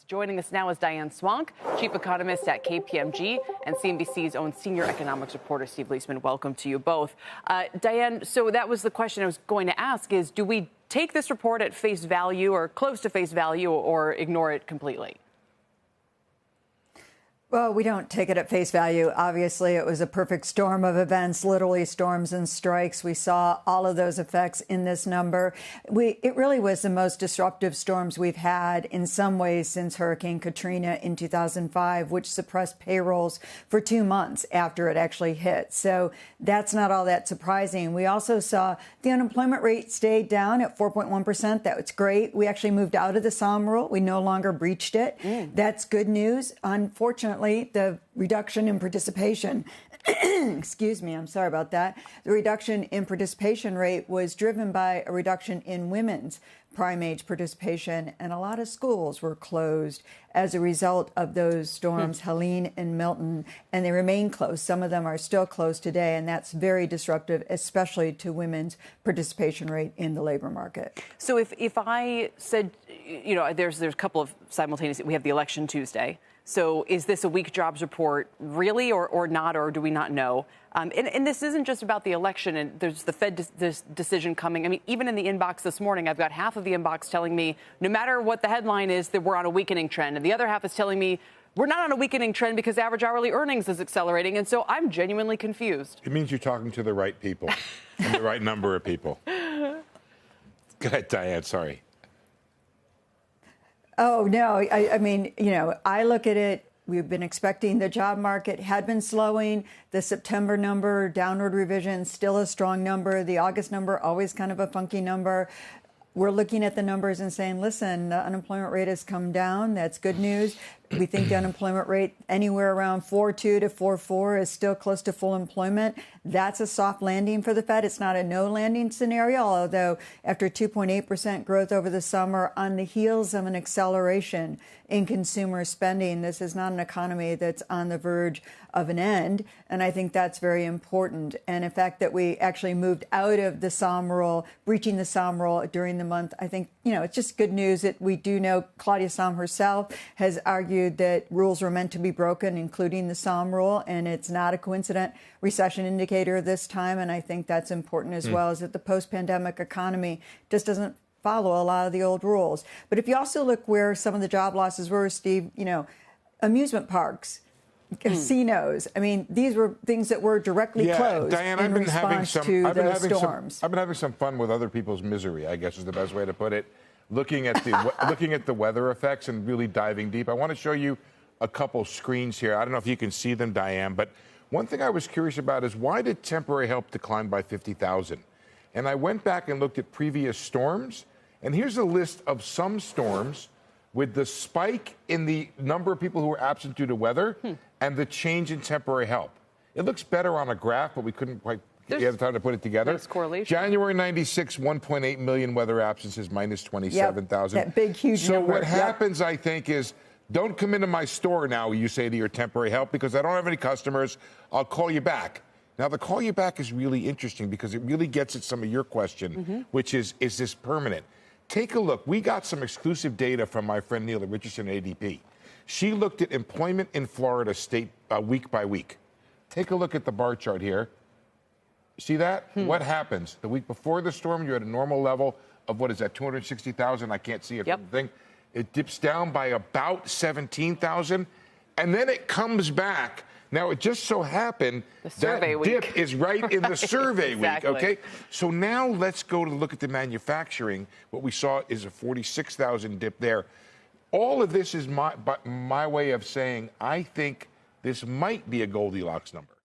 Joining us now is Diane Swonk, chief economist at KPMG, and CNBC's own senior economics reporter, Steve Liesman. Welcome to you both. Diane, so that was the question I was going to ask is, do we take this report at face value or close to face value or ignore it completely? Well, we don't take it at face value. Obviously, it was a perfect storm of events, literally storms and strikes. We saw all of those effects in this number. It really was the most disruptive storms we've had in some ways since Hurricane Katrina in 2005, which suppressed payrolls for 2 months after it actually hit. So that's not all that surprising. We also saw the unemployment rate stayed down at 4.1%. That's great. We actually moved out of the SOM rule. We no longer breached it. That's good news. Unfortunately, the reduction in participation, excuse me, I'm sorry about that. The reduction in participation rate was driven by a reduction in women's prime age participation, and a lot of schools were closed as a result of those storms, Helene and Milton, and they remain closed. Some of them are still closed today, and that's very disruptive, especially to women's participation rate in the labor market. So if I said, you know, there's a couple of simultaneous, we have the election Tuesday. So is this a weak jobs report really or not, or do we not know? And this isn't just about the election, and there's the Fed decision coming. I mean, even in the inbox this morning, I've got half of the inbox telling me no matter what the headline is, that we're on a weakening trend. And the other half is telling me we're not on a weakening trend because average hourly earnings is accelerating. And so I'm genuinely confused. It means you're talking to the right people and the right number of people. Go ahead, Diane. Sorry. Oh, no. I mean, you know, I look at it. We've been expecting the job market had been slowing. The September number, downward revision, still a strong number. The August number, always kind of a funky number. We're looking at the numbers and saying, listen, the unemployment rate has come down. That's good news. We think the unemployment rate anywhere around 4.2 to 4.4 is still close to full employment. That's a soft landing for the Fed. It's not a no landing scenario, although after 2.8% growth over the summer on the heels of an acceleration in consumer spending, this is not an economy that's on the verge of an end. And I think that's very important. And the fact that we actually moved out of the SOM rule, breaching the SOM rule during the month, I think, you know, it's just good news that we do know Claudia Sahm herself has argued that rules were meant to be broken, including the SOM rule, and it's not a coincident recession indicator this time. And I think that's important as well, is that the post-pandemic economy just doesn't follow a lot of the old rules. But if you also look where some of the job losses were, Steve, you know, amusement parks, casinos. I mean, these were things that were directly closed Diane, in response to those storms. I've been having some fun with other people's misery, I guess is the best way to put it. Looking at the weather effects and really diving deep. I want to show you a couple screens here. I don't know if you can see them, Diane, but one thing I was curious about is why did temporary help decline by 50,000? And I went back and looked at previous storms, and here's a list of some storms with the spike in the number of people who were absent due to weather and the change in temporary help. It looks better on a graph, but we couldn't quite get the time to put it together. Nice correlation. January 96, 1.8 million weather absences, minus 27,000. That big, huge number. So what happens, I think, is don't come into my store now, you say to your temporary help, because I don't have any customers. I'll call you back. Now, the call you back is really interesting because it really gets at some of your question, which is this permanent? Take a look. We got some exclusive data from my friend Neela Richardson at ADP. She looked at employment in Florida state week by week. Take a look at the bar chart here. See that? What happens? The week before the storm, you're at a normal level of, what is that, 260,000? I can't see it from the thing. It dips down by about 17,000, and then it comes back. Now, it just so happened that dip is right in the survey week, okay? So now let's go to look at the manufacturing. What we saw is a 46,000 dip there. All of this is my way of saying I think this might be a Goldilocks number.